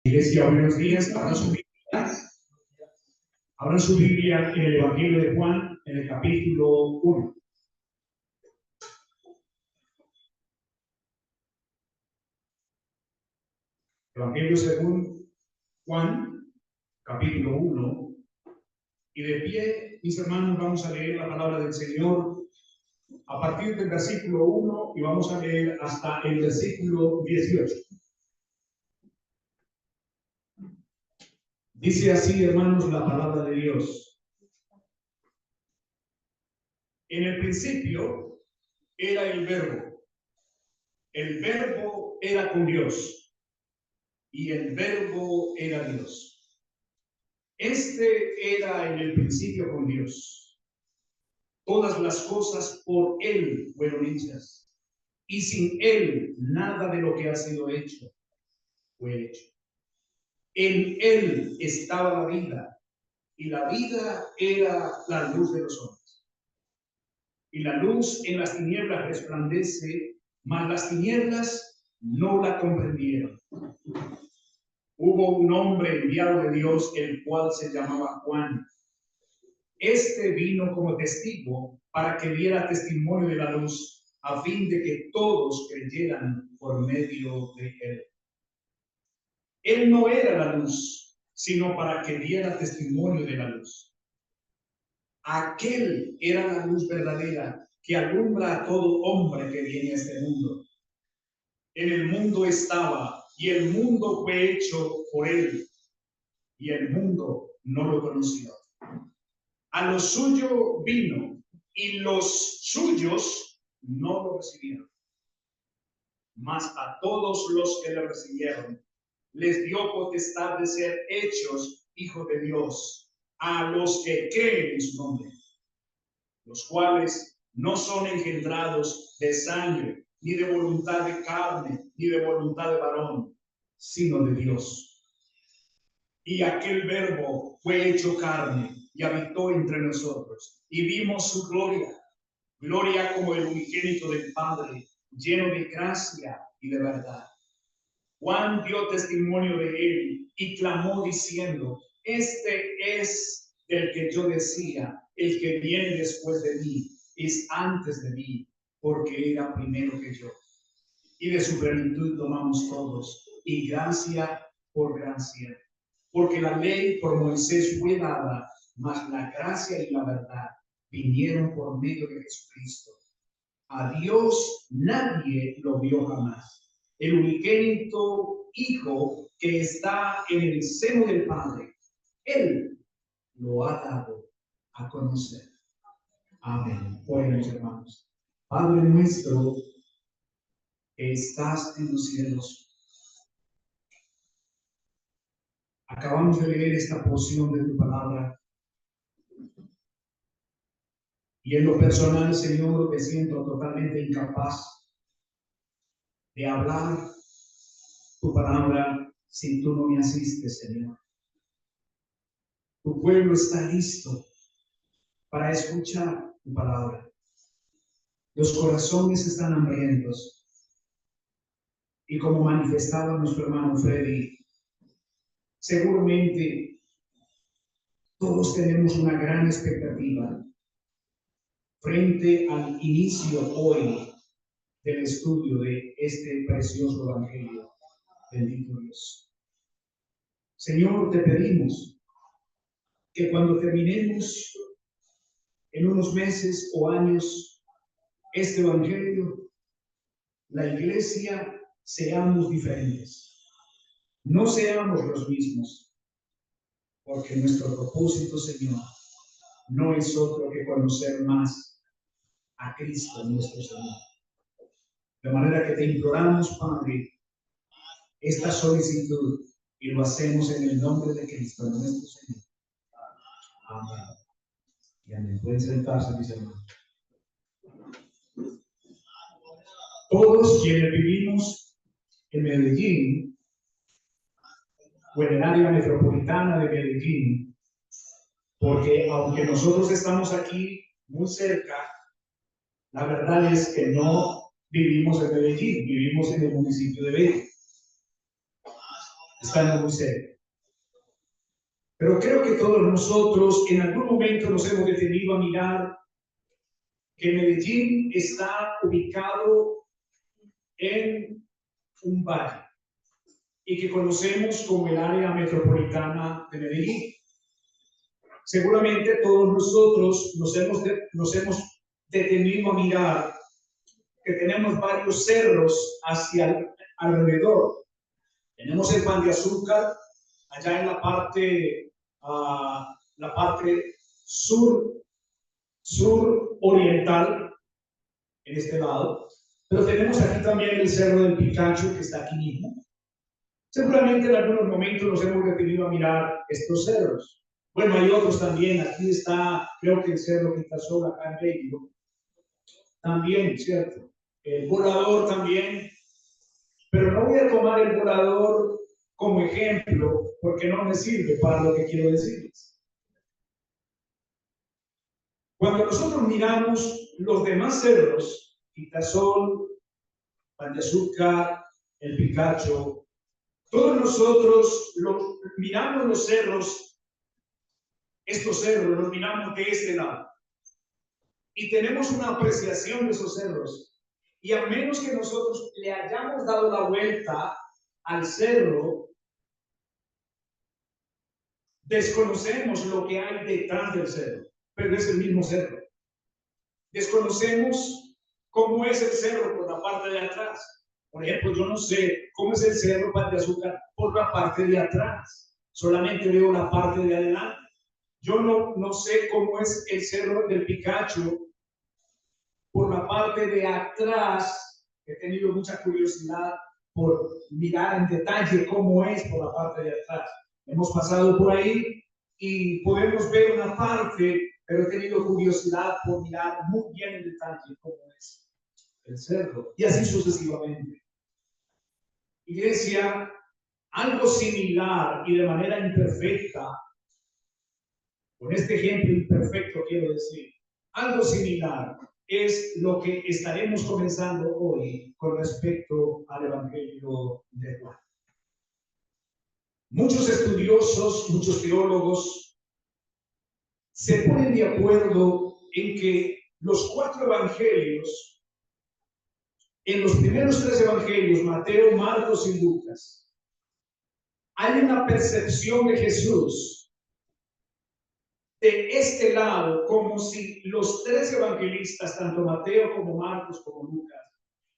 Iglesia, buenos días. Abran su Biblia en el Evangelio de Juan, en el capítulo 1. Evangelio según Juan, capítulo 1. Y de pie, mis hermanos, vamos a leer la palabra del Señor a partir del versículo 1 y vamos a leer hasta el versículo 18. Dice así, hermanos, la palabra de Dios. En el principio era el Verbo. El Verbo era con Dios y el Verbo era Dios. Este era en el principio con Dios. Todas las cosas por Él fueron hechas, y sin Él nada de lo que ha sido hecho fue hecho. En Él estaba la vida, y la vida era la luz de los hombres. Y la luz en las tinieblas resplandece, mas las tinieblas no la comprendieron. Hubo un hombre enviado de Dios, el cual se llamaba Juan. Este vino como testigo para que diera testimonio de la luz, a fin de que todos creyeran por medio de él. Él no era la luz, sino para que diera testimonio de la luz. Aquel era la luz verdadera que alumbra a todo hombre que viene a este mundo. En el mundo estaba, y el mundo fue hecho por él, y el mundo no lo conoció. A lo suyo vino, y los suyos no lo recibieron. Mas a todos los que le recibieron, les dio potestad de ser hechos hijos de Dios, a los que creen en su nombre, los cuales no son engendrados de sangre, ni de voluntad de carne, ni de voluntad de varón, sino de Dios. Y aquel Verbo fue hecho carne y habitó entre nosotros, y vimos su gloria, gloria como el unigénito del Padre, lleno de gracia y de verdad. Juan dio testimonio de él y clamó diciendo: este es del que yo decía, el que viene después de mí es antes de mí, porque era primero que yo. Y de su plenitud tomamos todos, y gracia por gracia. Porque la ley por Moisés fue dada, mas la gracia y la verdad vinieron por medio de Jesucristo. A Dios nadie lo vio jamás. El unigénito Hijo que está en el seno del Padre, Él lo ha dado a conocer. Amén. Oremos, hermanos. Padre nuestro que estás en los cielos, acabamos de leer esta porción de tu palabra. Y en lo personal, Señor, me siento totalmente incapaz de hablar tu palabra si tú no me asistes, Señor. Tu pueblo está listo para escuchar tu palabra. Los corazones están hambrientos. Y como manifestaba nuestro hermano Freddy, seguramente todos tenemos una gran expectativa frente al inicio hoy del estudio de este precioso evangelio. Bendito Dios. Señor, te pedimos que cuando terminemos en unos meses o años este evangelio, la iglesia seamos diferentes. No seamos los mismos, porque nuestro propósito, Señor, no es otro que conocer más a Cristo nuestro Señor. De manera que te imploramos, Padre, esta solicitud, y lo hacemos en el nombre de Cristo nuestro Señor. Amén. Y amén. Pueden sentarse, mis hermanos. Todos quienes vivimos en Medellín o en el área metropolitana de Medellín, porque aunque nosotros estamos aquí muy cerca, la verdad es que no vivimos en Medellín, vivimos en el municipio de Bello. estando muy cerca. Pero creo que todos nosotros en algún momento nos hemos detenido a mirar que Medellín está ubicado en un valle y que conocemos como el área metropolitana de Medellín. Seguramente todos nosotros nos hemos detenido a mirar que tenemos varios cerros hacia alrededor. Tenemos el Pan de Azúcar allá en la parte sur oriental, en este lado. Pero tenemos aquí también el Cerro del Picacho, que está aquí mismo. Seguramente en algunos momentos nos hemos detenido a mirar estos cerros. Bueno, hay otros también. Aquí está, creo que el Cerro Quitasol, acá en México. También, ¿cierto? El Volador también. Pero no voy a tomar el Volador como ejemplo, porque no me sirve para lo que quiero decirles. Cuando nosotros miramos los demás cerros, Quitasol, Pan de Azúcar, el Picacho, todos nosotros miramos los cerros, estos cerros los miramos de este lado y tenemos una apreciación de esos cerros, y a menos que nosotros le hayamos dado la vuelta al cerro, desconocemos lo que hay detrás del cerro, pero es el mismo cerro. Desconocemos cómo es el cerro por la parte de atrás. Por ejemplo, yo no sé cómo es el cerro Pan de Azúcar por la parte de atrás. Solamente veo la parte de adelante. Yo no sé cómo es el cerro del Picacho por la parte de atrás. He tenido mucha curiosidad por mirar en detalle cómo es por la parte de atrás. Hemos pasado por ahí y podemos ver una parte, pero he tenido curiosidad por mirar muy bien en detalle cómo es el cerro, y así sucesivamente. Iglesia, algo similar y de manera imperfecta, con este ejemplo imperfecto quiero decir, algo similar es lo que estaremos comenzando hoy con respecto al Evangelio de Juan. Muchos estudiosos, muchos teólogos se ponen de acuerdo en que los 4 evangelios, en los primeros 3 evangelios, Mateo, Marcos y Lucas, hay una percepción de Jesús de este lado, como si los 3 evangelistas, tanto Mateo como Marcos como Lucas,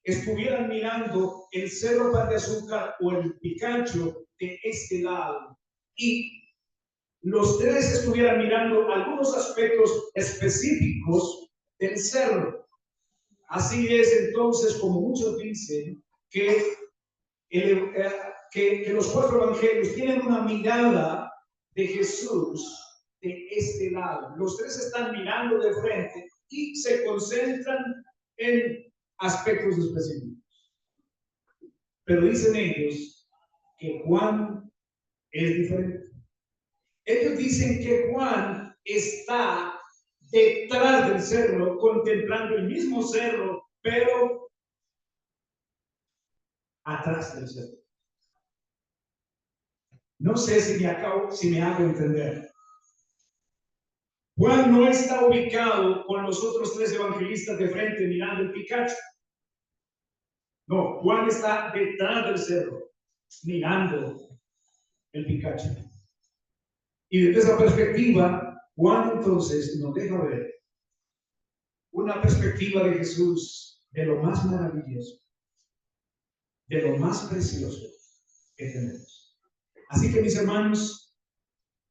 estuvieran mirando el Cerro Pan de Azúcar o el Picacho de este lado, y los 3 estuvieran mirando algunos aspectos específicos del cerro. Así es entonces como muchos dicen que los 4 evangelios tienen una mirada de Jesús de este lado. Los 3 están mirando de frente y se concentran en aspectos específicos. Pero dicen ellos que Juan es diferente. Ellos dicen que Juan está detrás del cerro, contemplando el mismo cerro, pero atrás del cerro. No sé si me hago entender. Juan no está ubicado con los otros 3 evangelistas de frente mirando el Picacho. No, Juan está detrás del cerro mirando el Picacho. Y desde esa perspectiva, Juan entonces nos deja ver una perspectiva de Jesús de lo más maravilloso, de lo más precioso que tenemos. Así que, mis hermanos,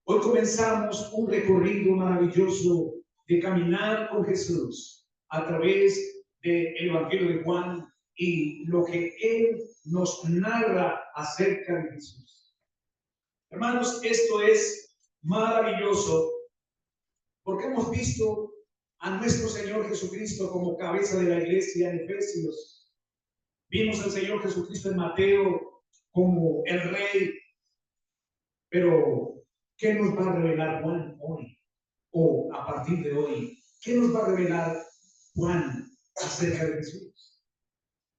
hoy comenzamos un recorrido maravilloso de caminar con Jesús a través del Evangelio de Juan y lo que Él nos narra acerca de Jesús. Hermanos, esto es maravilloso porque hemos visto a nuestro Señor Jesucristo como cabeza de la iglesia en Efesios. Vimos al Señor Jesucristo en Mateo como el Rey. Pero, ¿qué nos va a revelar Juan hoy? O a partir de hoy, ¿qué nos va a revelar Juan acerca de Jesús?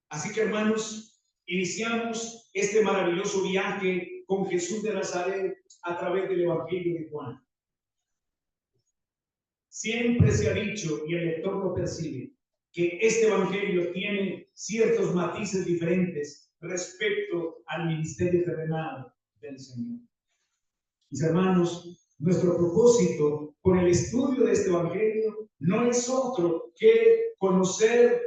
Así que, hermanos, iniciamos este maravilloso viaje con Jesús de Nazaret a través del Evangelio de Juan. Siempre se ha dicho, y el lector lo percibe, que este Evangelio tiene ciertos matices diferentes respecto al ministerio terrenal del Señor. Mis hermanos, nuestro propósito con el estudio de este Evangelio no es otro que conocer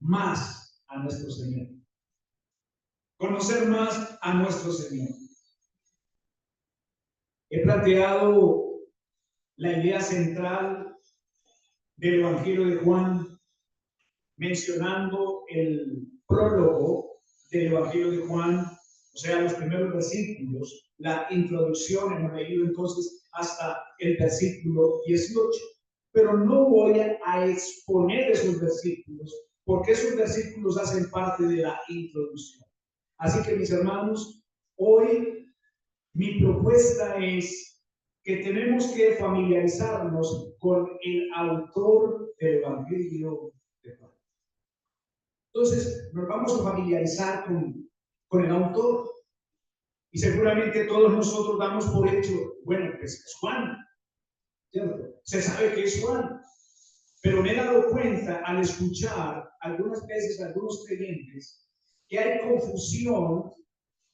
más a nuestro Señor. Conocer más a nuestro Señor. He planteado la idea central del Evangelio de Juan mencionando el prólogo del Evangelio de Juan, o sea, los primeros versículos, la introducción. Hemos leído entonces hasta el versículo 18, pero no voy a exponer esos versículos, porque esos versículos hacen parte de la introducción. Así que, mis hermanos, hoy mi propuesta es que tenemos que familiarizarnos con el autor del Evangelio de Juan. Entonces, nos vamos a familiarizar con el autor. Y seguramente todos nosotros damos por hecho, bueno, pues es Juan, ¿cierto? Se sabe que es Juan. Pero me he dado cuenta al escuchar algunas veces a algunos creyentes que hay confusión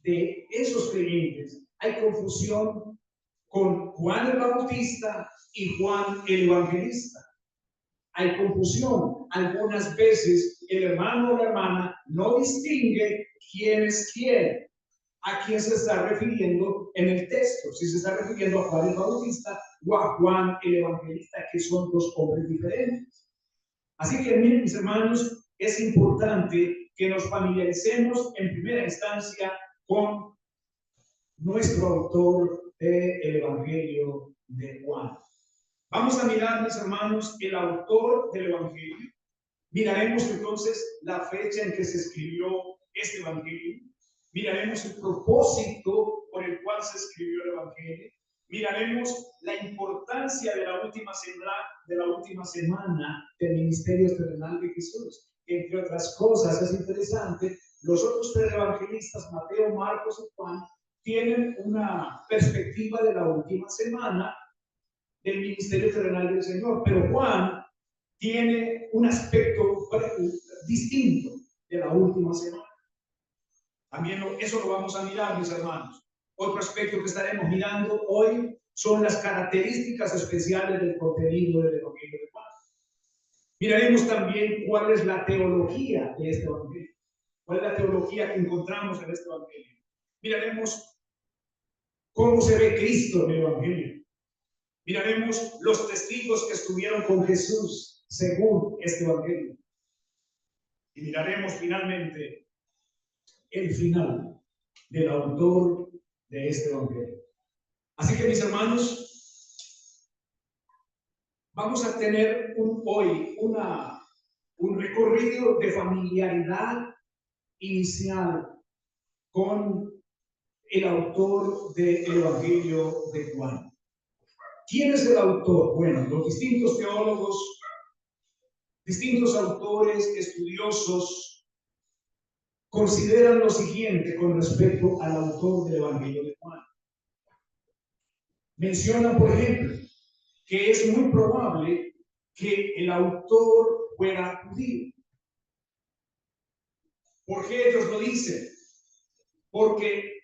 de esos creyentes. Hay confusión con Juan el Bautista y Juan el Evangelista. Hay confusión. Algunas veces el hermano o la hermana no distingue quién es quién, a quién se está refiriendo en el texto. Si se está refiriendo a Juan el Bautista o a Juan el Evangelista, que son dos hombres diferentes. Así que, miren, mis hermanos, es importante que nos familiaricemos en primera instancia con nuestro autor del Evangelio de Juan. Vamos a mirar, mis hermanos, el autor del Evangelio. Miraremos entonces la fecha en que se escribió este Evangelio. Miraremos el propósito por el cual se escribió el Evangelio. Miraremos la importancia de la última semana del ministerio terrenal de Jesús. Entre otras cosas, es interesante, los otros tres evangelistas, Mateo, Marcos y Juan, tienen una perspectiva de la última semana del ministerio terrenal del Señor, pero Juan tiene un aspecto distinto de la última semana. También eso lo vamos a mirar, mis hermanos. Otro aspecto que estaremos mirando hoy son las características especiales del contenido del Evangelio de Juan. Miraremos también cuál es la teología de este Evangelio, cuál es la teología que encontramos en este Evangelio. Miraremos cómo se ve Cristo en el Evangelio. Miraremos los testigos que estuvieron con Jesús según este Evangelio. Y miraremos finalmente el final del autor de este Evangelio. Así que, mis hermanos, vamos a tener hoy un recorrido de familiaridad inicial con el autor del Evangelio de Juan. ¿Quién es el autor? Bueno, los distintos teólogos, distintos autores, estudiosos, consideran lo siguiente con respecto al autor del Evangelio de Juan. Mencionan, por ejemplo, que es muy probable que el autor fuera judío. ¿Por qué ellos lo dicen? Porque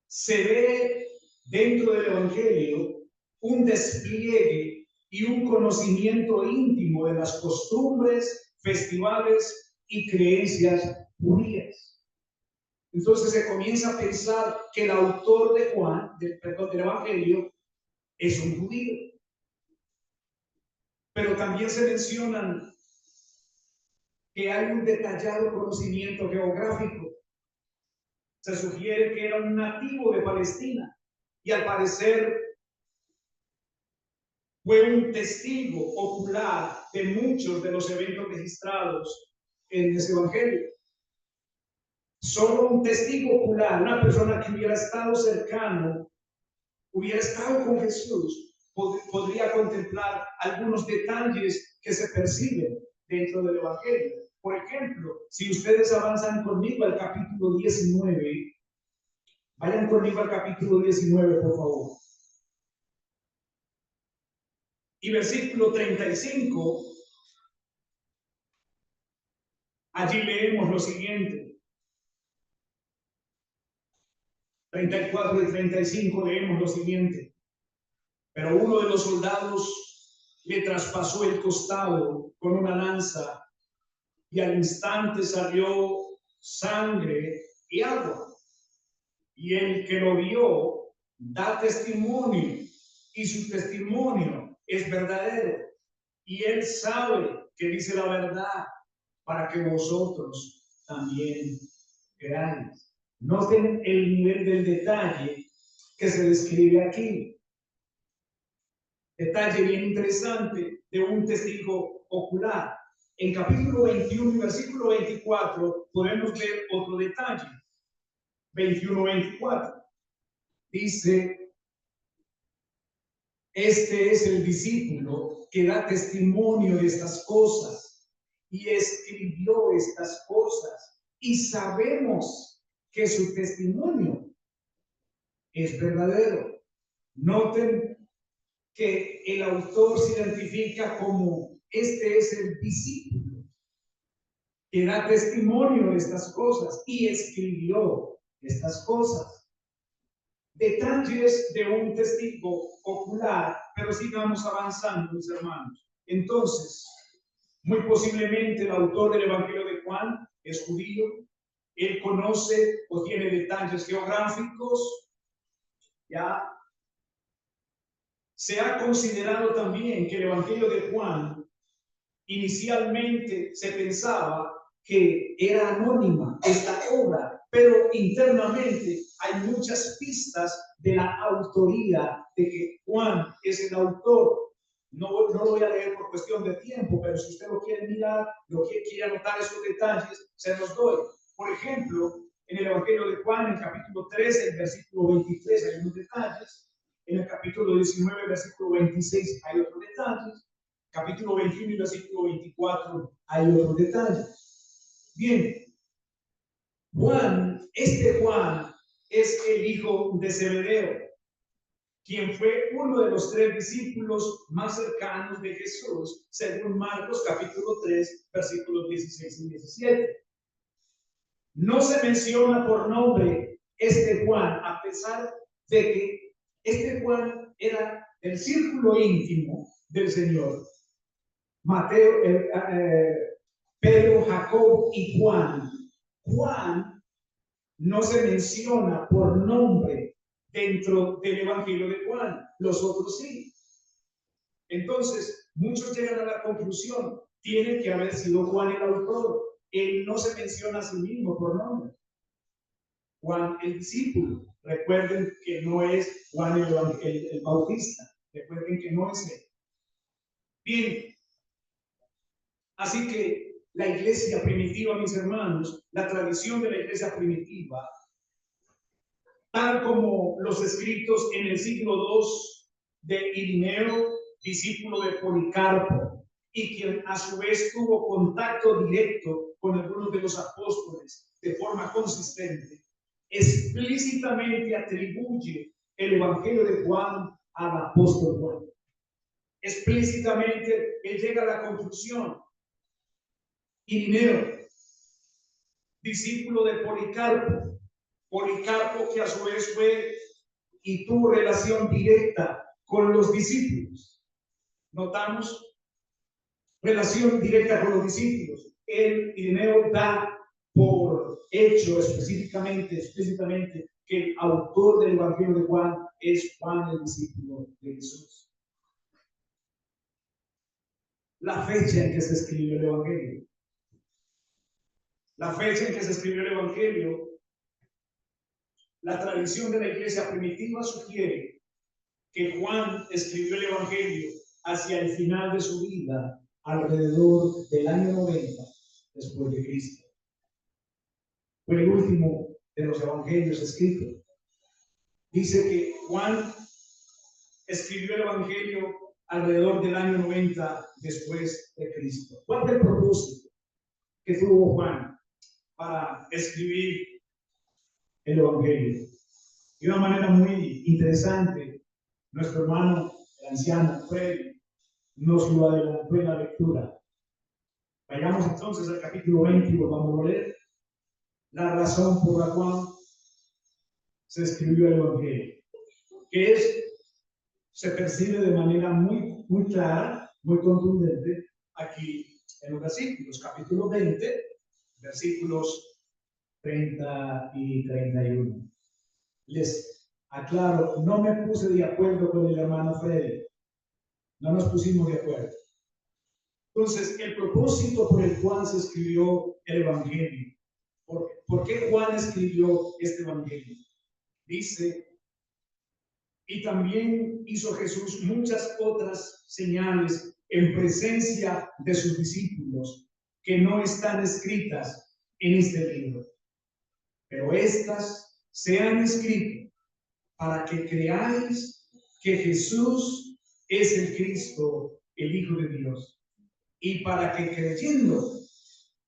se ve dentro del Evangelio un despliegue y un conocimiento íntimo de las costumbres, festivales y creencias judías. Entonces se comienza a pensar que el autor de Juan, del Evangelio, es un judío. Pero también se mencionan que hay un detallado conocimiento geográfico. Se sugiere que era un nativo de Palestina y al parecer fue un testigo ocular de muchos de los eventos registrados en ese Evangelio. Solo un testigo ocular, una persona que hubiera estado cercano, hubiera estado con Jesús, podría contemplar algunos detalles que se perciben dentro del Evangelio. Por ejemplo, si ustedes avanzan conmigo al capítulo 19, Vayan conmigo al capítulo 19, por favor. Y versículo 35, allí leemos lo siguiente. 34 y 35 leemos lo siguiente. Pero uno de los soldados le traspasó el costado con una lanza y al instante salió sangre y agua. Y el que lo vio da testimonio y su testimonio es verdadero. Y él sabe que dice la verdad para que vosotros también creáis. Noten el nivel del detalle que se describe aquí. Detalle bien interesante de un testigo ocular. En capítulo 21 y versículo 24 podemos ver otro detalle. 21-24. Dice, este es el discípulo que da testimonio de estas cosas y escribió estas cosas y sabemos que su testimonio es verdadero. Noten que el autor se identifica como este es el discípulo que da testimonio de estas cosas y escribió estas cosas. Detalles de un testigo ocular, pero sigamos avanzando, mis hermanos. Entonces, muy posiblemente el autor del Evangelio de Juan es judío, él conoce o tiene detalles geográficos, ya. Se ha considerado también que el Evangelio de Juan inicialmente se pensaba que era anónima esta obra, pero internamente hay muchas pistas de la autoría de que Juan es el autor. No lo voy a leer por cuestión de tiempo, pero si usted lo quiere mirar, quiere anotar esos detalles, se los doy. Por ejemplo, en el Evangelio de Juan, en el capítulo 13, el versículo 23, hay unos detalles. En el capítulo 19, versículo 26, hay otros detalles. Capítulo 21 y versículo 24, hay otros detalles. Bien, Juan es el hijo de Zebedeo, quien fue uno de los 3 discípulos más cercanos de Jesús, según Marcos capítulo 3, versículos 16 y 17. No se menciona por nombre este Juan, a pesar de que este Juan era el círculo íntimo del Señor. Mateo, Pedro, Jacob y Juan. Juan no se menciona por nombre dentro del Evangelio de Juan, los otros sí. Entonces, muchos llegan a la conclusión, tiene que haber sido Juan el autor. Él no se menciona a sí mismo por nombre. Juan el discípulo. Recuerden que no es Juan el Bautista. Recuerden que no es él. Bien, así que la iglesia primitiva, mis hermanos, la tradición de la iglesia primitiva, tal como los escritos en el siglo II de Irineo, discípulo de Policarpo, y quien a su vez tuvo contacto directo con algunos de los apóstoles de forma consistente, explícitamente atribuye el Evangelio de Juan al apóstol Juan. Explícitamente él llega a la conclusión. Irineo, discípulo de Policarpo, Policarpo que a su vez fue y tuvo relación directa con los discípulos. Notamos relación directa con los discípulos. El Irineo da por hecho explícitamente que el autor del Evangelio de Juan es Juan, el discípulo de Jesús. La fecha en que se escribió el Evangelio. La fecha en que se escribió el Evangelio, la tradición de la iglesia primitiva sugiere que Juan escribió el Evangelio hacia el final de su vida, alrededor del año 90 después de Cristo. Fue el último de los evangelios escritos. Dice que Juan escribió el Evangelio alrededor del año 90 después de Cristo. ¿Cuál fue el propósito que tuvo Juan para escribir el Evangelio? De una manera muy interesante, nuestro hermano, el anciano Freddy, nos lo adelantó en la lectura. Vayamos entonces al capítulo 20 y volvamos a leer la razón por la cual se escribió el Evangelio, que se percibe de manera muy clara, muy contundente, aquí en los versículos, capítulo 20, versículos 30 y 31. Les aclaro, no me puse de acuerdo con el hermano Freddy, no nos pusimos de acuerdo. Entonces, el propósito por el cual se escribió el Evangelio, ¿por qué Juan escribió este Evangelio? Dice, y también hizo Jesús muchas otras señales en presencia de sus discípulos que no están escritas en este libro. Pero estas se han escrito para que creáis que Jesús es el Cristo, el Hijo de Dios, y para que creyendo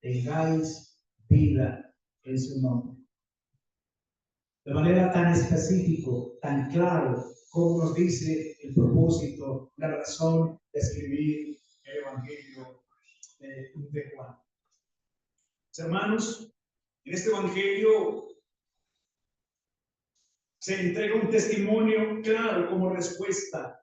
tengáis vida en su nombre. De manera tan específico, tan claro, como nos dice el propósito, la razón de escribir el Evangelio de Juan. Hermanos, en este Evangelio se entrega un testimonio claro como respuesta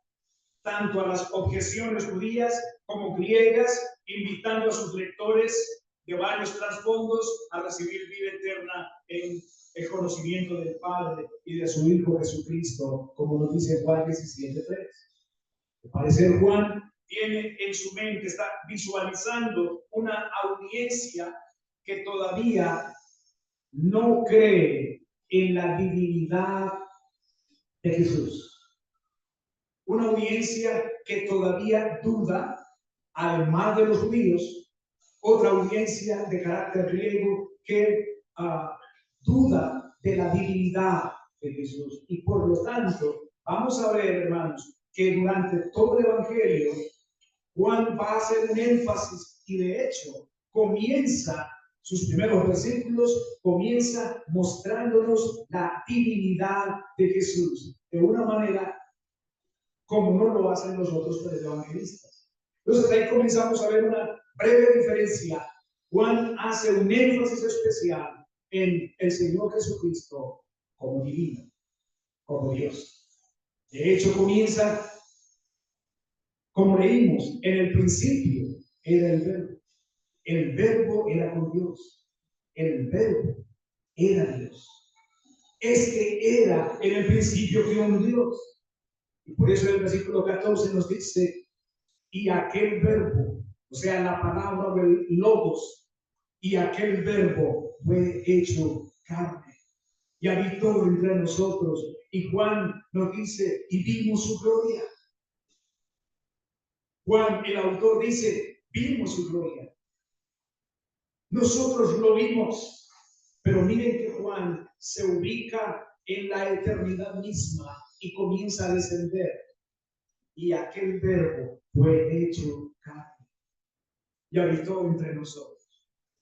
tanto a las objeciones judías como griegas, invitando a sus lectores de varios trasfondos a recibir vida eterna en el conocimiento del Padre y de su Hijo Jesucristo, como nos dice Juan 17:3. Al parecer, Juan tiene en su mente, está visualizando una audiencia que todavía no cree en la divinidad de Jesús. Una audiencia que todavía duda, además de los judíos, otra audiencia de carácter griego que duda de la divinidad de Jesús. Y por lo tanto, vamos a ver, hermanos, que durante todo el Evangelio, Juan va a hacer un énfasis y de hecho comienza sus primeros versículos, comienza mostrándonos la divinidad de Jesús de una manera como no lo hacen los otros tres evangelistas. Entonces ahí comenzamos a ver una breve diferencia. Juan hace un énfasis especial en el Señor Jesucristo como divino, como Dios. De hecho, comienza, como leímos, en el principio era el verbo era con Dios, el verbo era Dios. Este era en el principio con Dios. Y por eso el versículo 14 nos dice, y aquel verbo, o sea, la palabra del logos, y aquel verbo fue hecho carne y habitó entre nosotros. Y Juan nos dice, y vimos su gloria. Juan, el autor, dice, vimos su gloria. Nosotros lo vimos, pero miren que Juan se ubica en la eternidad misma y comienza a descender. Y aquel verbo fue hecho carne y habitó entre nosotros.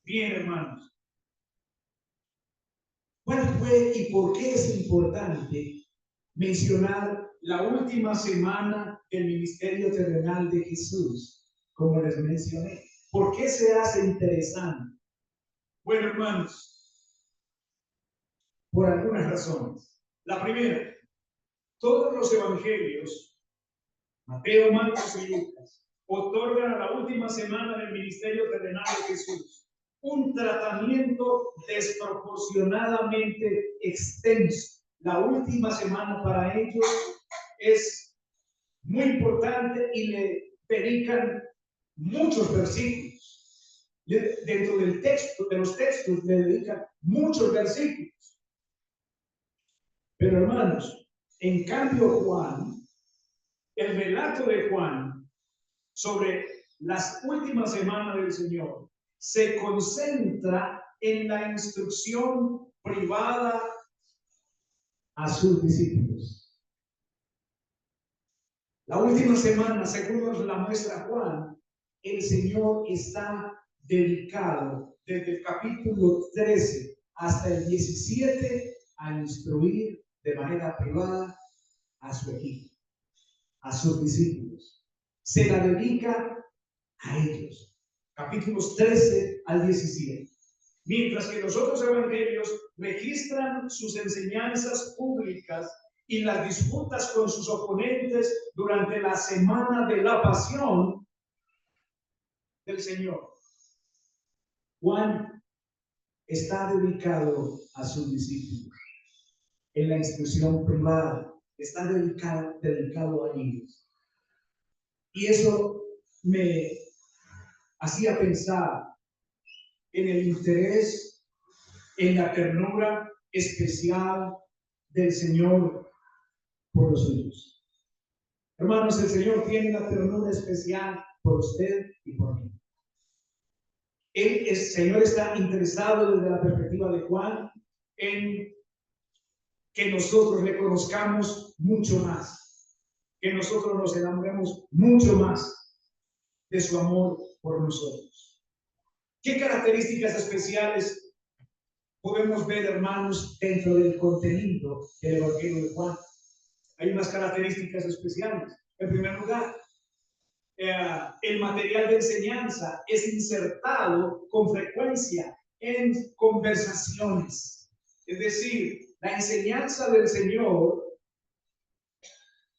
Bien, hermanos. ¿Cuál fue y por qué es importante mencionar la última semana del ministerio terrenal de Jesús, como les mencioné? ¿Por qué se hace interesante? Bueno, hermanos, por algunas razones. La primera, todos los evangelios, Mateo, Marcos y Lucas, otorgan a la última semana del ministerio terrenal de Jesús un tratamiento desproporcionadamente extenso. La última semana para ellos es muy importante y le dedican muchos versículos. Dentro del texto, de los textos, le dedican muchos versículos. Pero hermanos, en cambio Juan, el relato de Juan sobre las últimas semanas del Señor se concentra en la instrucción privada a sus discípulos. La última semana, según nos la muestra Juan, el Señor está dedicado desde el capítulo 13 hasta el 17 a instruir de manera privada a su equipo, a sus discípulos. Se la dedica a ellos. Capítulos 13 al 17. Mientras que los otros evangelios registran sus enseñanzas públicas y las disputas con sus oponentes durante la semana de la pasión del Señor, Juan está dedicado a sus discípulos. En la instrucción privada está dedicado a ellos. Y eso me hacía pensar en el interés, en la ternura especial del Señor por los suyos. Hermanos, el Señor tiene una ternura especial por usted y por mí. El Señor está interesado desde la perspectiva de Juan en que nosotros le conozcamos mucho más, que nosotros nos enamoremos mucho más de su amor por nosotros. ¿Qué características especiales podemos ver, hermanos, dentro del contenido del Evangelio de Juan? Hay unas características especiales. En primer lugar, el material de enseñanza es insertado con frecuencia en conversaciones. Es decir, la enseñanza del Señor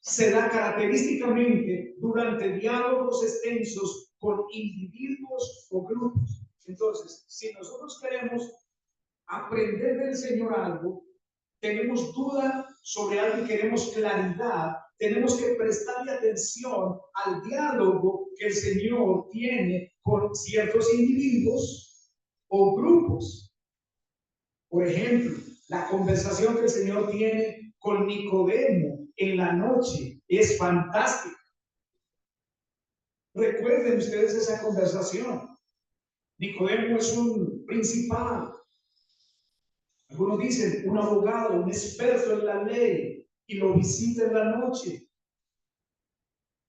se da característicamente durante diálogos extensos con individuos o grupos. Entonces, si nosotros queremos aprender del Señor algo, tenemos duda sobre algo y queremos claridad, tenemos que prestarle atención al diálogo que el Señor tiene con ciertos individuos o grupos. Por ejemplo, la conversación que el Señor tiene con Nicodemo en la noche es fantástica. Recuerden ustedes esa conversación. Nicodemo es un principal. Algunos dicen un abogado, un experto en la ley, y lo visita en la noche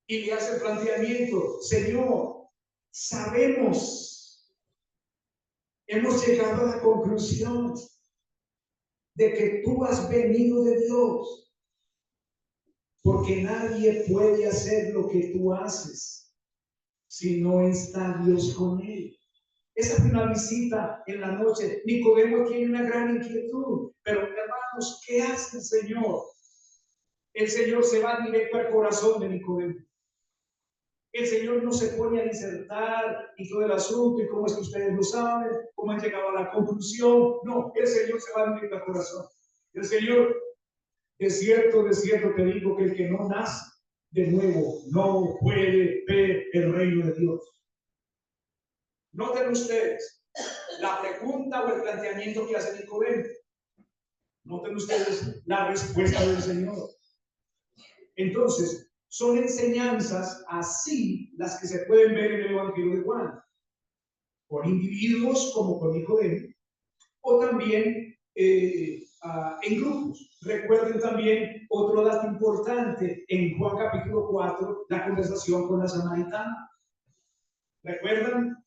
y le hace el planteamiento: Señor, sabemos, hemos llegado a la conclusión de que tú has venido de Dios, porque nadie puede hacer lo que tú haces si no está Dios con él. Esa fue una visita en la noche. Nicodemo tiene una gran inquietud, pero hermanos, ¿qué hace el Señor? El Señor se va directo al corazón de Nicodemo. El Señor no se pone a disertar y todo el asunto y cómo es que ustedes lo saben, cómo han llegado a la conclusión. No, el Señor se va directo al corazón. El Señor, de cierto te digo que el que no nace de nuevo no puede ver el reino de Dios. Noten ustedes la pregunta o el planteamiento que hace Nicodemo. Noten ustedes la respuesta del Señor. Entonces, son enseñanzas así las que se pueden ver en el Evangelio de Juan, con individuos como con Nicodemo, o también en grupos. Recuerden también otro dato importante en Juan capítulo 4, la conversación con la samaritana. ¿Recuerdan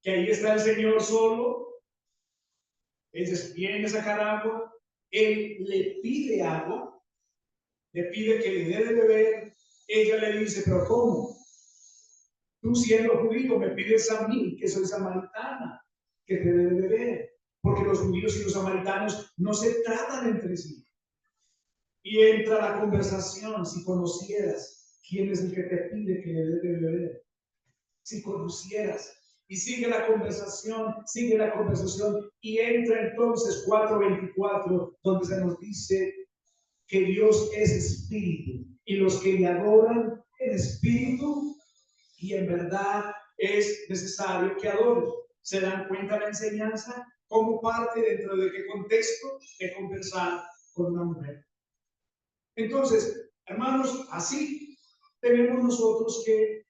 que ahí está el Señor solo? Él viene a sacar agua, él le pide agua, le pide que le dé de beber. Ella le dice: pero ¿cómo? Tú, siendo judío, me pides a mí, que soy samaritana, que te dé de beber. Porque los judíos y los samaritanos no se tratan entre sí. Y entra la conversación: si conocieras quién es el que te pide que le dé de beber. Si conocieras. Y sigue la conversación, y entra entonces 4:24, donde se nos dice que Dios es espíritu, y los que le adoran en espíritu y en verdad es necesario que adoren. ¿Se dan cuenta la enseñanza? ¿Cómo parte, dentro de qué contexto? De conversar con una mujer. Entonces, hermanos, así tenemos nosotros que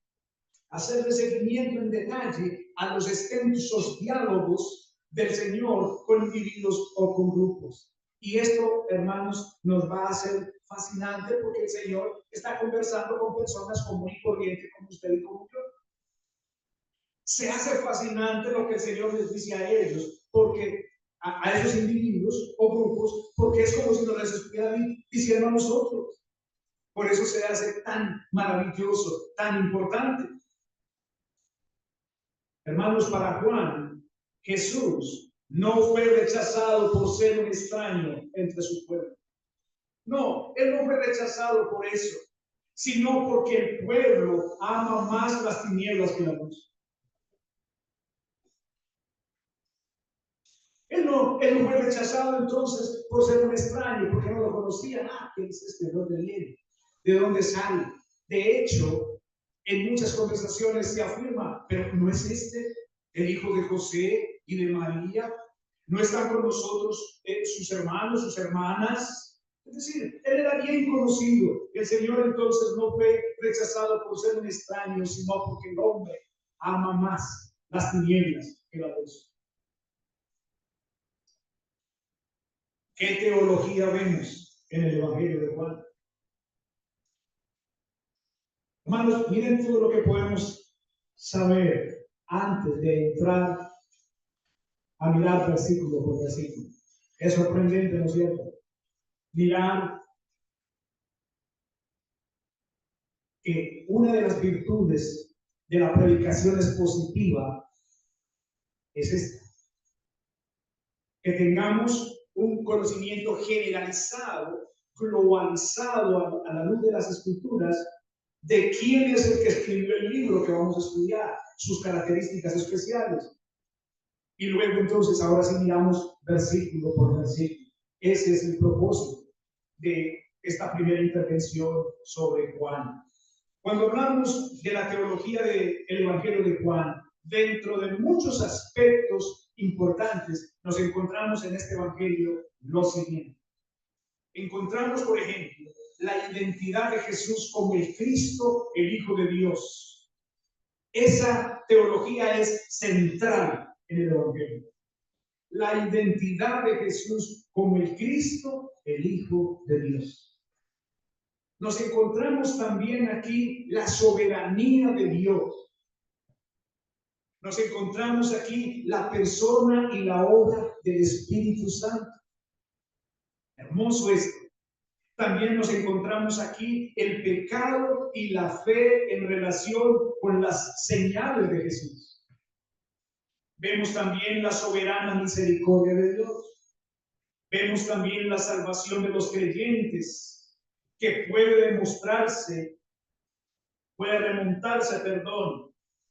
hacerle seguimiento en detalle a los extensos diálogos del Señor con individuos o con grupos. Y esto, hermanos, nos va a hacer fascinante, porque el Señor está conversando con personas común y corriente como usted y como yo. Se hace fascinante lo que el Señor les dice a ellos, porque a esos individuos individuos o grupos, porque es como si nos las estuvieran diciendo a nosotros. Por eso se hace tan maravilloso, tan importante. Hermanos, para Juan, Jesús no fue rechazado por ser un extraño entre su pueblo. No, él no fue rechazado por eso, sino porque el pueblo ama más las tinieblas que la luz. Él no fue rechazado entonces por ser un extraño, porque no lo conocían. ¿Quién es este? ¿De dónde viene? ¿De dónde sale? De hecho, en muchas conversaciones se afirma, pero ¿no es este el hijo de José y de María? ¿No están con nosotros sus hermanos, sus hermanas? Es decir, él era bien conocido. El Señor entonces no fue rechazado por ser un extraño, sino porque el hombre ama más las tinieblas que la luz. ¿Qué teología vemos en el Evangelio de Juan? Hermanos, miren todo lo que podemos saber antes de entrar a mirar versículo por versículo. Es sorprendente, ¿no es cierto? Mirar que una de las virtudes de la predicación expositiva es esta: que tengamos un conocimiento generalizado, globalizado a la luz de las Escrituras, de quién es el que escribió el libro que vamos a estudiar, sus características especiales. Y luego entonces, ahora sí miramos versículo por versículo. Ese es el propósito de esta primera intervención sobre Juan. Cuando hablamos de la teología del Evangelio de Juan, dentro de muchos aspectos importantes, nos encontramos en este Evangelio lo siguiente. Encontramos, por ejemplo, la identidad de Jesús como el Cristo, el Hijo de Dios. Esa teología es central en el Evangelio. La identidad de Jesús como el Cristo, el Hijo de Dios. Nos encontramos también aquí la soberanía de Dios. Nos encontramos aquí la persona y la obra del Espíritu Santo. Hermoso esto. También nos encontramos aquí el pecado y la fe en relación con las señales de Jesús. Vemos también la soberana misericordia de Dios. Vemos también la salvación de los creyentes, que puede demostrarse, puede remontarse,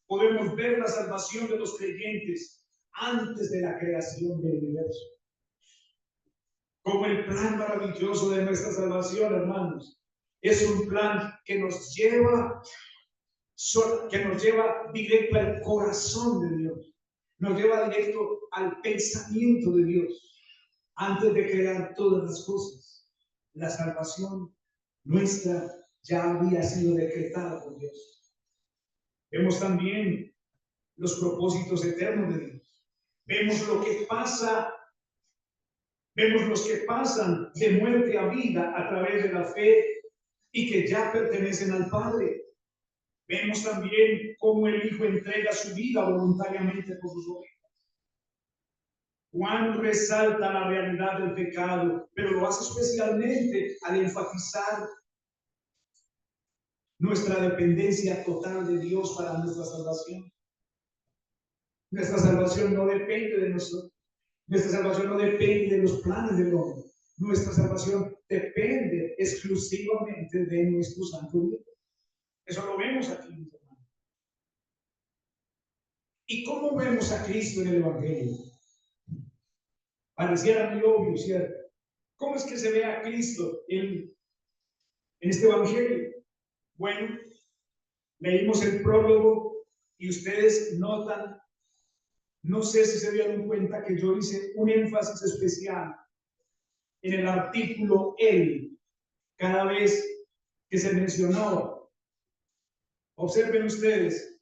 podemos ver la salvación de los creyentes antes de la creación del universo. Como el plan maravilloso de nuestra salvación, hermanos, es un plan que nos lleva directo al corazón de Dios, nos lleva directo al pensamiento de Dios, antes de crear todas las cosas. La salvación nuestra ya había sido decretada por Dios. Vemos también los propósitos eternos de Dios. Vemos lo que pasa, vemos los que pasan de muerte a vida a través de la fe y que ya pertenecen al Padre. Vemos también cómo el Hijo entrega su vida voluntariamente por sus ovejas. Juan resalta la realidad del pecado, pero lo hace especialmente al enfatizar nuestra dependencia total de Dios para nuestra salvación. Nuestra salvación no depende de nosotros. Nuestra salvación no depende de los planes del hombre. Nuestra salvación depende exclusivamente de nuestro Santo Dios. Eso lo vemos aquí, mis hermanos. ¿Y cómo vemos a Cristo en el Evangelio? Pareciera muy obvio, ¿cierto? ¿Cómo es que se ve a Cristo en este Evangelio? Bueno, leímos el prólogo y ustedes notan, no sé si se dieron cuenta que yo hice un énfasis especial en el artículo él cada vez que se mencionó. Observen ustedes,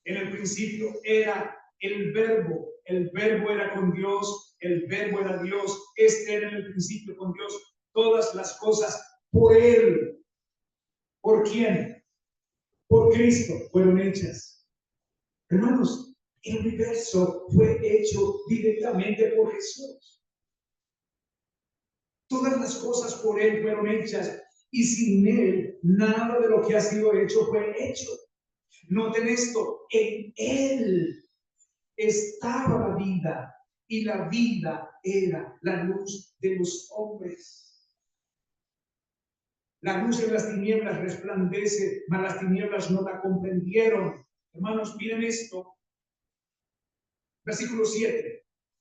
en el principio era el verbo era con Dios, el verbo era Dios, este era en el principio con Dios, todas las cosas por él. ¿Por quién? Por Cristo fueron hechas. Hermanos, el universo fue hecho directamente por Jesús. Todas las cosas por Él fueron hechas y sin Él nada de lo que ha sido hecho fue hecho. Noten esto, en Él estaba la vida y la vida era la luz de los hombres. La luz en las tinieblas resplandece, mas las tinieblas no la comprendieron. Hermanos, miren esto. Versículo 7.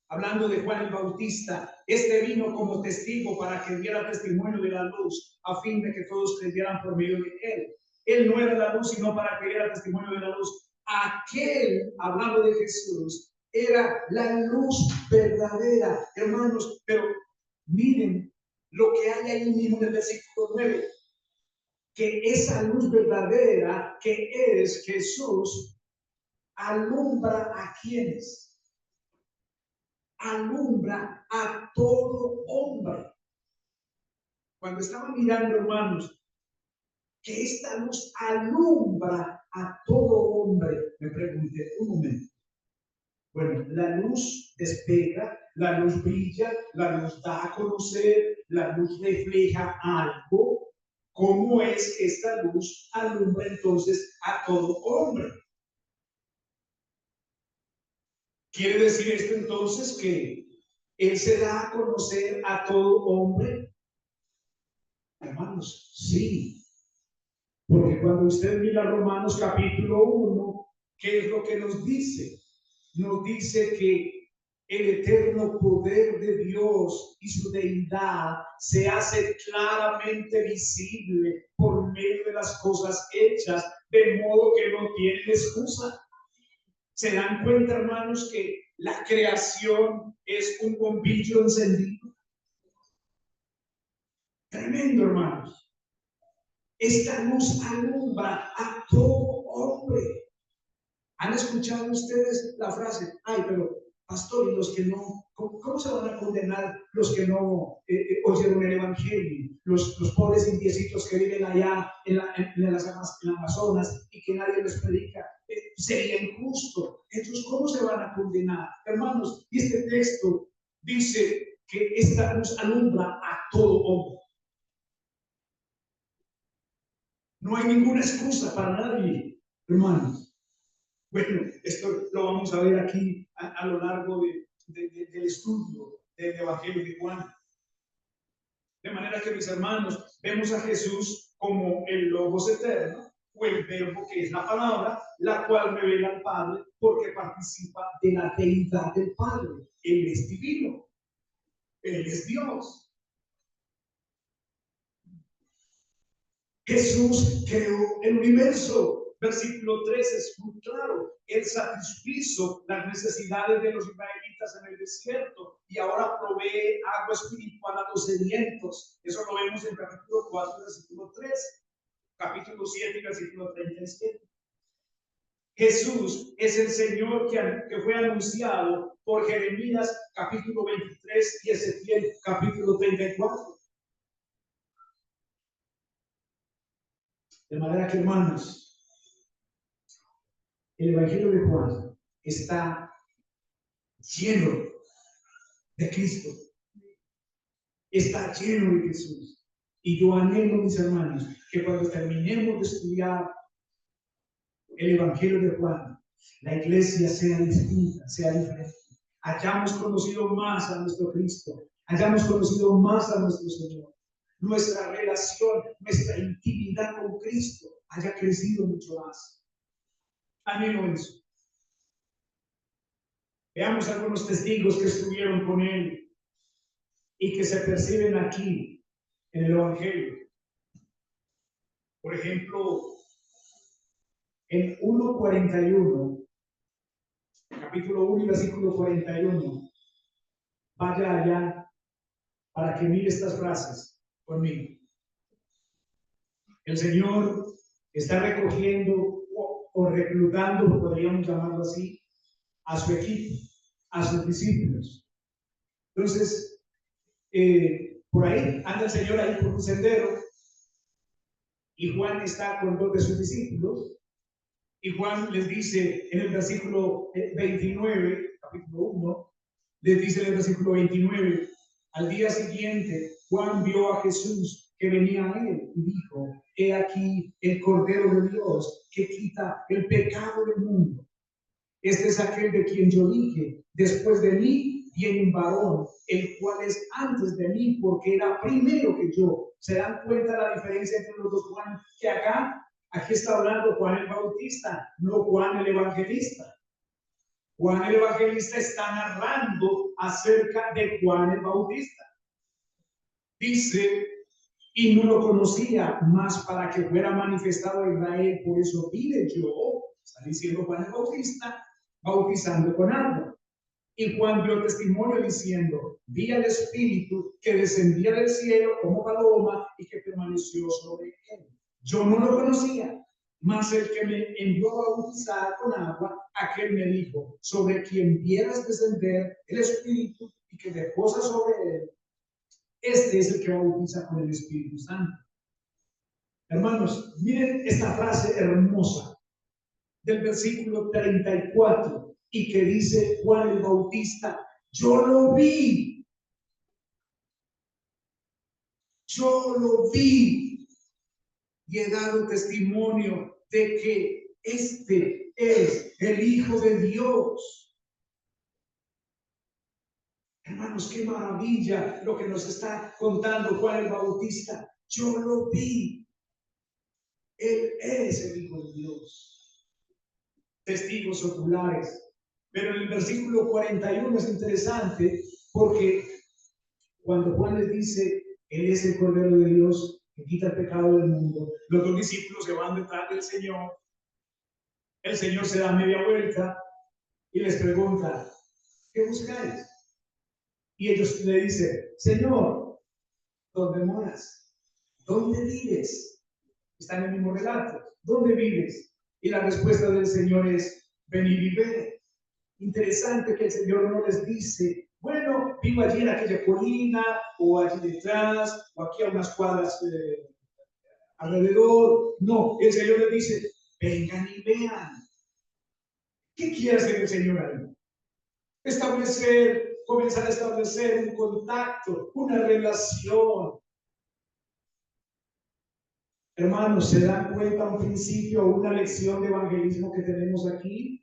Hablando de Juan el Bautista, este vino como testigo para que diera testimonio de la luz, a fin de que todos creyeran por medio de él. Él no era la luz, sino para que diera testimonio de la luz. Aquel, hablando de Jesús, era la luz verdadera, hermanos. Pero miren lo que hay ahí mismo en el versículo 9, que esa luz verdadera, que es Jesús, alumbra a quienes. Alumbra a todo hombre. Cuando estaba mirando, hermanos, que esta luz alumbra a todo hombre, me pregunté un momento. Bueno, la luz despega, la luz brilla, la luz da a conocer, la luz refleja algo. ¿Cómo es que esta luz alumbra entonces a todo hombre? Quiere decir esto entonces que Él se da a conocer a todo hombre. Hermanos, sí. Porque cuando usted mira Romanos capítulo 1, ¿qué es lo que nos dice? Nos dice que el eterno poder de Dios y su deidad se hace claramente visible por medio de las cosas hechas, de modo que no tienen excusa. ¿Se dan cuenta, hermanos, que la creación es un bombillo encendido? Tremendo, hermanos. Esta luz alumbra a todo hombre. ¿Han escuchado ustedes la frase? Ay, pero pastor, y los que no, ¿cómo se van a condenar los que no oyeron el evangelio? Los pobres indiecitos que viven allá en las Amazonas y que nadie les predica. Sería injusto. Entonces, ¿cómo se van a condenar? Hermanos, y este texto dice que esta luz alumbra a todo hombre. No hay ninguna excusa para nadie, hermanos. Bueno, esto lo vamos a ver aquí a lo largo del estudio del Evangelio de Juan. De manera que, mis hermanos, vemos a Jesús como el Logos eterno, o el Verbo, que es la palabra, la cual revela al Padre, porque participa de la deidad del Padre. Él es divino, Él es Dios. Jesús creó el universo. Versículo 13 es muy claro. Él satisfizo las necesidades de los israelitas en el desierto y ahora provee agua espiritual a los sedientos. Eso lo vemos en capítulo 4, versículo 13, capítulo 7, versículo 37. Jesús es el Señor que fue anunciado por Jeremías, capítulo 23, y Ezequiel, capítulo 34. De manera que, hermanos, el Evangelio de Juan está lleno de Cristo, está lleno de Jesús. Y yo anhelo, mis hermanos, que cuando terminemos de estudiar el Evangelio de Juan, la iglesia sea distinta, sea diferente. Hayamos conocido más a nuestro Cristo, hayamos conocido más a nuestro Señor. Nuestra relación, nuestra intimidad con Cristo haya crecido mucho más. Anhelo eso. Veamos algunos testigos que estuvieron con él y que se perciben aquí en el Evangelio. Por ejemplo, en 1:41, capítulo 1 y versículo 41, vaya allá para que mire estas frases conmigo. El Señor está recogiendo o reclutando, podríamos llamarlo así, a su equipo, a sus discípulos. Entonces, por ahí anda el Señor ahí por un sendero y Juan está con 2 de sus discípulos y Juan les dice en el versículo 29, capítulo 1, les dice en el versículo 29, Al día siguiente, Juan vio a Jesús que venía a él y dijo: he aquí el Cordero de Dios que quita el pecado del mundo. Este es aquel de quien yo dije: después de mí viene un varón, el cual es antes de mí, porque era primero que yo. ¿Se dan cuenta la diferencia entre los dos Juan? Que aquí está hablando Juan el Bautista, no Juan el Evangelista. Juan el Evangelista está narrando acerca de Juan el Bautista. Dice: y no lo conocía, más para que fuera manifestado a Israel, por eso vine yo, está diciendo Juan el Bautista, bautizando con agua. Y Juan dio testimonio diciendo: vi al Espíritu que descendía del cielo como paloma y que permaneció sobre él. Yo no lo conocía, mas el que me envió a bautizar con agua, aquel me dijo: sobre quien vieras descender el Espíritu y que reposa sobre él, este es el que bautiza con el Espíritu Santo. Hermanos, miren esta frase hermosa del versículo 34 y que dice Juan el Bautista: yo lo vi, y he dado testimonio de que este es el Hijo de Dios. Hermanos, qué maravilla lo que nos está contando Juan el Bautista. Yo lo vi. Él es el Hijo de Dios. Testigos oculares. Pero en el versículo 41 es interesante porque cuando Juan les dice: Él es el Cordero de Dios que quita el pecado del mundo, los dos discípulos se van detrás del Señor. El Señor se da media vuelta y les pregunta: ¿qué buscáis? Y ellos le dicen: Señor, ¿dónde moras? ¿Dónde vives? Está en el mismo relato. ¿Dónde vives? Y la respuesta del Señor es: venid y ved. Interesante que el Señor no les dice: bueno, vivo allí en aquella colina, o allí detrás, o aquí a unas cuadras alrededor. No, el Señor les dice: vengan y vean. ¿Qué quiere hacer el Señor ahí? Comenzar a establecer un contacto, una relación. Hermanos, ¿se dan cuenta un principio o una lección de evangelismo que tenemos aquí?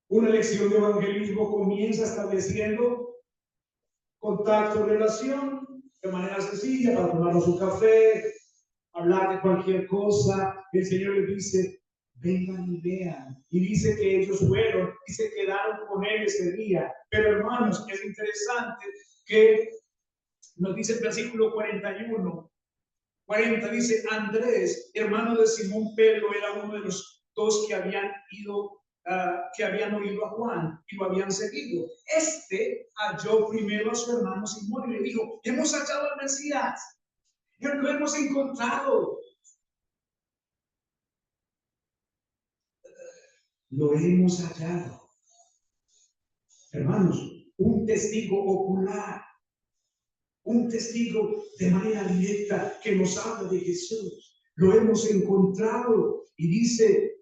Una lección de evangelismo comienza estableciendo contacto, relación, de manera sencilla, para tomarnos un café, hablar de cualquier cosa. El Señor les dice: vengan y vean. Y dice que ellos fueron y se quedaron con él ese día. Pero hermanos, es interesante que nos dice el versículo 41, 40, dice: Andrés, hermano de Simón Pedro, era uno de los dos que habían oído a Juan y lo habían seguido. Este halló primero a su hermano Simón y le dijo: hemos hallado al Mesías, lo hemos encontrado. Lo hemos hallado. Hermanos, un testigo ocular, un testigo de manera directa que nos habla de Jesús. Lo hemos encontrado y dice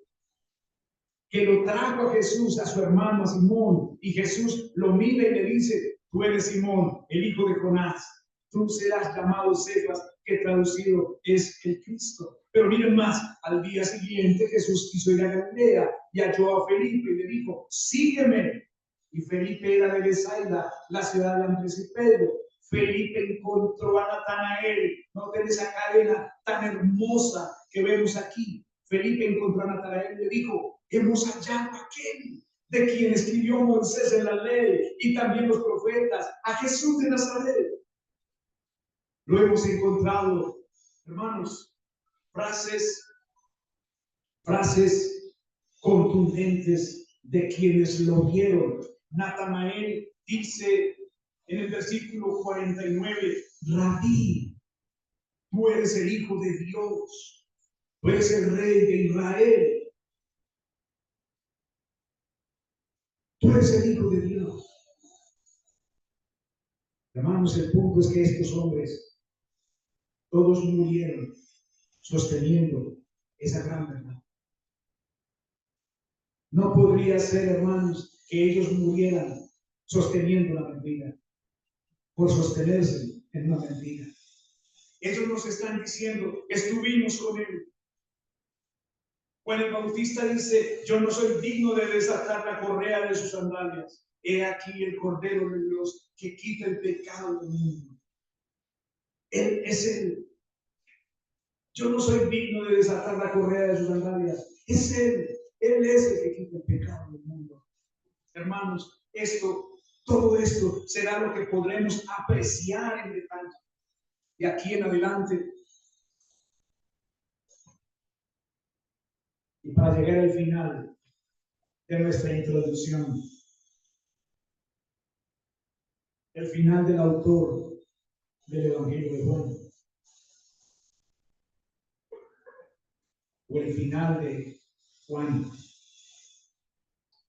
que lo trajo a Jesús, a su hermano, a Simón, y Jesús lo mira y le dice: tú eres Simón, el hijo de Jonás, tú serás llamado Cefas, que traducido es el Cristo. Pero miren más, al día siguiente Jesús quiso ir a Galilea y halló a Felipe y le dijo: sígueme. Y Felipe era de Bethsaida, la ciudad de Andrés y Pedro. Felipe encontró a Natanael, no de esa cadena tan hermosa que vemos aquí. Felipe encontró a Natanael y le dijo: hemos hallado a aquel de quien escribió Moisés en la ley y también los profetas, a Jesús de Nazaret. Lo hemos encontrado. Hermanos, frases contundentes de quienes lo vieron. Natanael dice en el versículo 49: Rabí, tú eres el Hijo de Dios, tú eres el Rey de Israel. Tú eres el Hijo de Dios. Hermanos, el punto es que estos hombres todos murieron sosteniendo esa gran verdad. No podría ser, hermanos, que ellos murieran sosteniendo la mentira. por sostenerse en una mentira. Ellos nos están diciendo, estuvimos con él. Juan el Bautista dice, yo no soy digno de desatar la correa de sus sandalias. He aquí el Cordero de Dios que quita el pecado del mundo. Él es él. Yo no soy digno de desatar la correa de sus sandalias. Es él. Él es el que quita el pecado del mundo. Hermanos, todo esto será lo que podremos apreciar en detalle. De aquí en adelante. Y para llegar al final de nuestra introducción, el final del autor del Evangelio de Juan, o el final de Juan.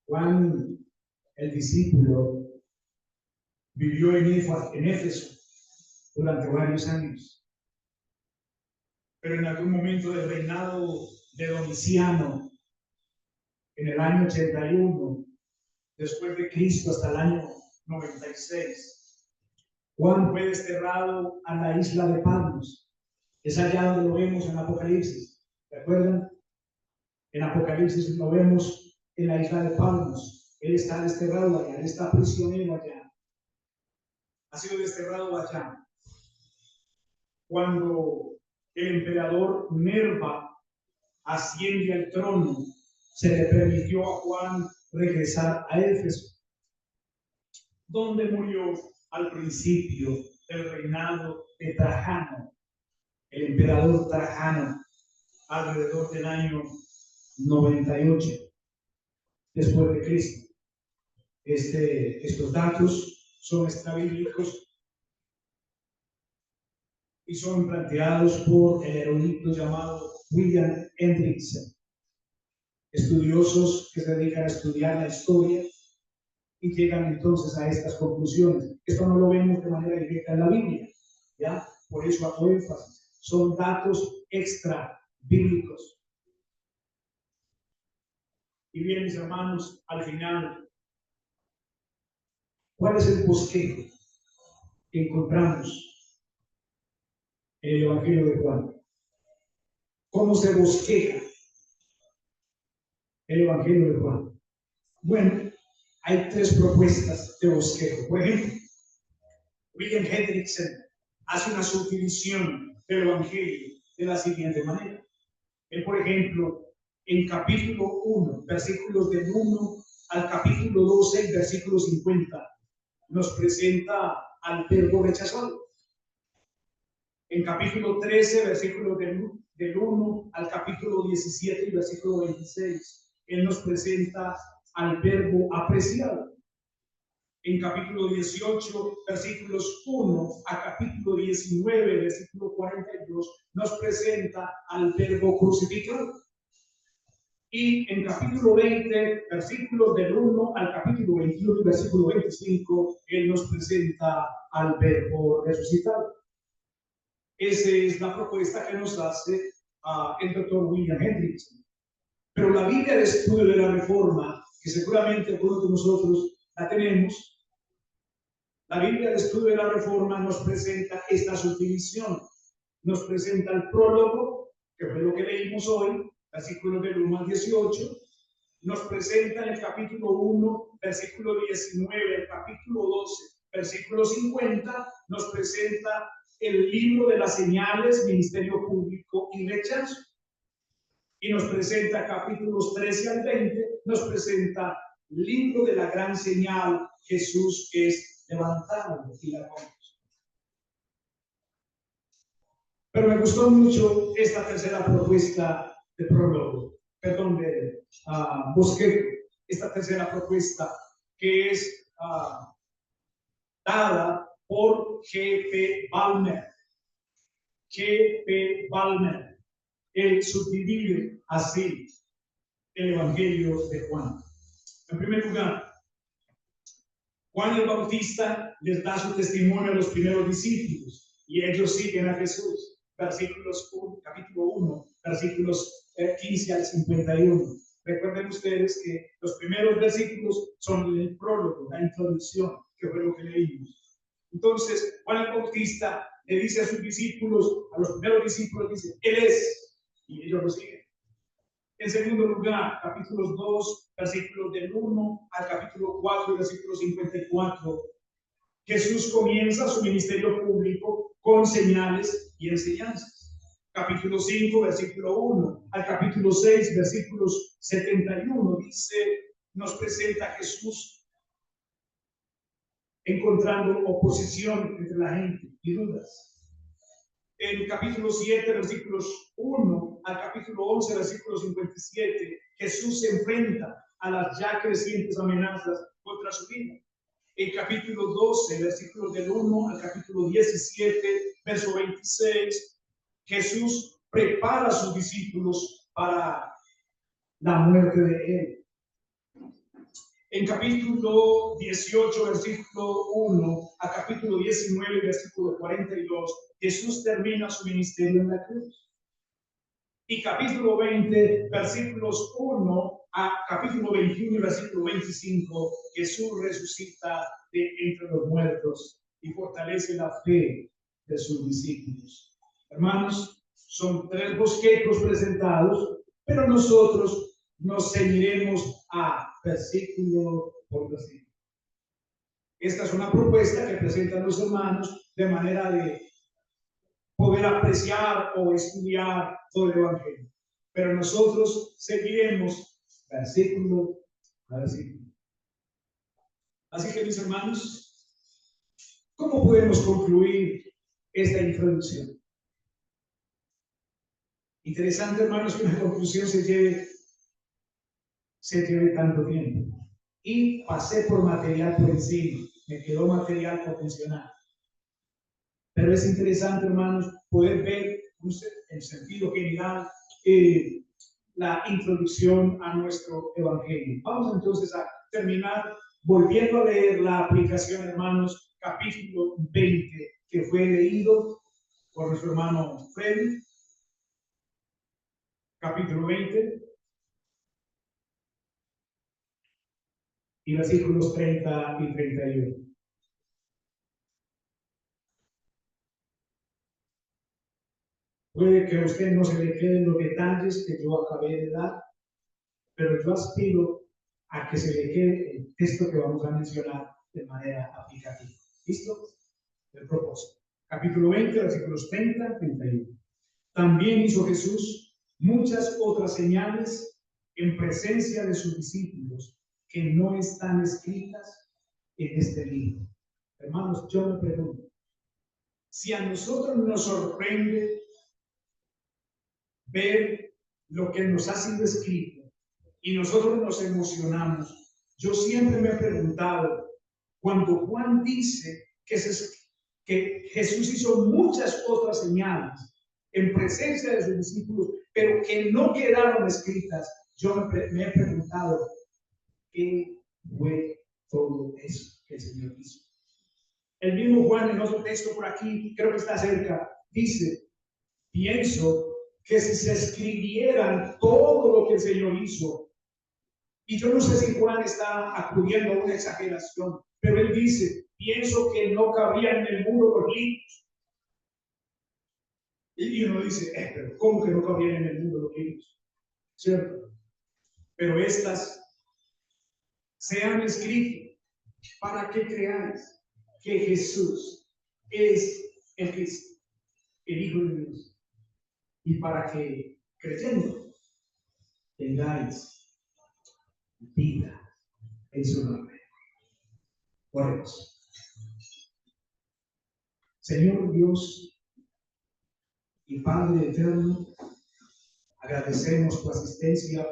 Juan, el discípulo, vivió en Éfeso durante varios años. Pero en algún momento del reinado de Domiciano, en el año 81, después de Cristo, hasta el año 96, Juan fue desterrado a la isla de Patmos. Es allá donde lo vemos en Apocalipsis. ¿Recuerdan? En Apocalipsis lo vemos en la isla de Patmos. Él está desterrado allá, él está prisionero allá. Ha sido desterrado allá. Cuando el emperador Nerva asciende al trono, se le permitió a Juan regresar a Éfeso, donde murió al principio del reinado de Trajano, el emperador Trajano, alrededor del año 98 después de Cristo. Estos datos son extrabíblicos y son planteados por el erudito llamado William Hendrickson. Estudiosos que se dedican a estudiar la historia y llegan entonces a estas conclusiones. Esto no lo vemos de manera directa en la Biblia, ¿ya? Por eso hago énfasis. Son datos extra bíblicos. Y bien, mis hermanos, al final, ¿cuál es el bosquejo que encontramos en el Evangelio de Juan? ¿Cómo se bosqueja el Evangelio de Juan? Bueno, hay tres propuestas de bosquejo. Por ejemplo, William Hendrickson hace una subdivisión del Evangelio de la siguiente manera. Él, por ejemplo, en capítulo 1, versículos del 1 al capítulo 12, versículo 50, nos presenta al verbo rechazado. En capítulo 13, versículos del 1 al capítulo 17 y versículo 26, él nos presenta al verbo apreciado. En capítulo 18, versículos 1 a capítulo 19, versículo 42, nos presenta al verbo crucificado. Y en capítulo 20, versículos del 1 al capítulo 21 y versículo 25, él nos presenta al verbo resucitado. Esa es la propuesta que nos hace el doctor William Hendrickson. Pero la Biblia de Estudio de la Reforma, que seguramente algunos de nosotros la tenemos, la Biblia de Estudio de la Reforma nos presenta esta subdivisión. Nos presenta el prólogo, que fue lo que leímos hoy, versículos del 1 al 18. Nos presenta en el capítulo 1, versículo 19, el capítulo 12, versículo 50, nos presenta el libro de las señales, ministerio público y rechazo. Y nos presenta capítulos 13 al 20, nos presenta el libro de la gran señal, Jesús es levantado y la conducción. Pero me gustó mucho esta tercera propuesta de prólogo, perdón, de bosquejo, esta tercera propuesta que es dada por G.P. Balmer. G.P. Balmer, él subdivide así el Evangelio de Juan. En primer lugar, Juan el Bautista les da su testimonio a los primeros discípulos y ellos siguen a Jesús. Capítulo 1, versículos 15 al 51. Recuerden ustedes que los primeros versículos son el prólogo, la introducción, que fue lo que leímos. Entonces, Juan el Bautista le dice a sus discípulos, a los primeros discípulos, dice, Él es, y ellos lo siguen. En segundo lugar, capítulos 2, versículos del 1 al capítulo 4, versículo 54, Jesús comienza su ministerio público con señales y enseñanzas. Capítulo 5, versículo 1 al capítulo 6, versículos 71, dice, nos presenta a Jesús encontrando oposición entre la gente y dudas. En capítulo 7, versículos 1 al capítulo 11, versículo 57, Jesús se enfrenta a las ya crecientes amenazas contra su vida. En capítulo 12, versículos del 1 al capítulo 17, verso 26, Jesús prepara a sus discípulos para la muerte de él. En capítulo 18, versículo 1 a capítulo 19, versículo 42, Jesús termina su ministerio en la cruz. Y capítulo 20, versículos 1 a capítulo 21 y versículo 25, Jesús resucita de entre los muertos y fortalece la fe de sus discípulos. Hermanos, son 3 bosquejos presentados, pero nosotros nos ceñiremos a versículo por versículo. Esta es una propuesta que presentan los hermanos de manera de poder apreciar o estudiar todo el Evangelio. Pero nosotros seguiremos versículo a versículo. Así que, mis hermanos, ¿cómo podemos concluir esta introducción? Interesante, hermanos, que una conclusión se lleve tanto tiempo. Y pasé por material por encima, me quedó material potencial. Pero es interesante, hermanos, poder ver en sentido general la introducción a nuestro Evangelio. Vamos entonces a terminar volviendo a leer la aplicación, hermanos, capítulo 20, que fue leído por nuestro hermano Freddy. Capítulo 20 y versículos 30 y 31. Puede que a usted no se le queden los detalles que yo acabé de dar, pero yo aspiro a que se le quede el texto que vamos a mencionar de manera aplicativa. ¿Listo? El propósito. Capítulo 20, versículos 30 y 31. También hizo Jesús muchas otras señales en presencia de sus discípulos que no están escritas en este libro. Hermanos, yo me pregunto, si a nosotros nos sorprende ver lo que nos ha sido escrito y nosotros nos emocionamos, yo siempre me he preguntado, cuando Juan dice que Jesús hizo muchas otras señales en presencia de sus discípulos, pero que no quedaron escritas, yo me he preguntado, ¿qué fue todo eso que el Señor hizo? El mismo Juan, en otro texto por aquí, creo que está cerca, dice, pienso que si se escribieran todo lo que el Señor hizo, y yo no sé si Juan está acudiendo a una exageración, pero él dice, pienso que no cabrían en el mundo los libros. Y uno dice, pero ¿cómo que no cabrían en el mundo los libros? ¿Cierto? Pero estas se han escrito para que creáis que Jesús es el Cristo, el Hijo de Dios, y para que creyendo tengáis vida en su nombre. Oremos. Señor Dios y Padre eterno, agradecemos tu asistencia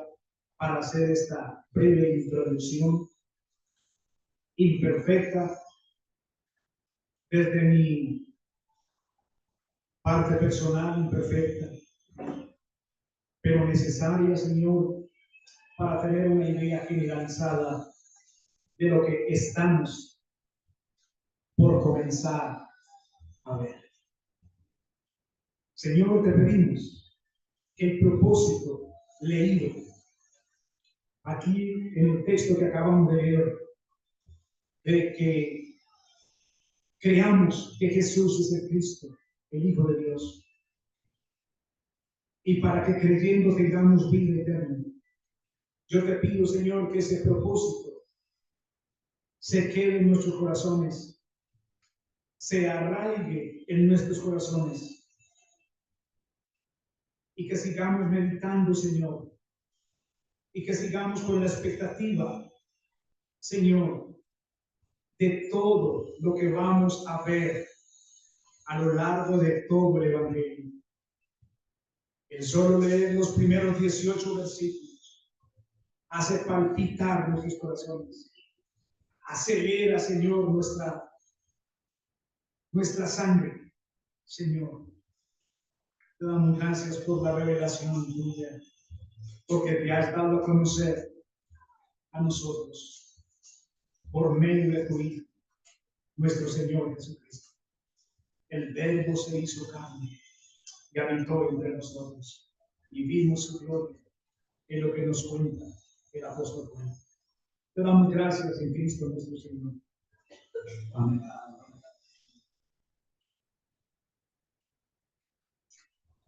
para hacer esta breve introducción imperfecta desde mi parte personal, imperfecta, pero necesaria, Señor, para tener una idea generalizada de lo que estamos por comenzar a ver. Señor, te pedimos que el propósito leído aquí en el texto que acabamos de leer, de que creamos que Jesús es el Cristo, el Hijo de Dios. Y para que creyendo tengamos vida eterna. Yo te pido, Señor, que ese propósito se quede en nuestros corazones, se arraigue en nuestros corazones y que sigamos meditando, Señor, y que sigamos con la expectativa, Señor, de todo lo que vamos a ver a lo largo de todo el Evangelio. El solo leer los primeros 18 versículos hace palpitar nuestros corazones, acelera, Señor, nuestra sangre, Señor. Te damos gracias por la revelación tuya, porque te has dado a conocer a nosotros por medio de tu Hijo, nuestro Señor Jesucristo. El Verbo se hizo carne y habitó entre nosotros, y vimos su gloria, en lo que nos cuenta el apóstol Juan. Te damos gracias en Cristo nuestro Señor. Amén.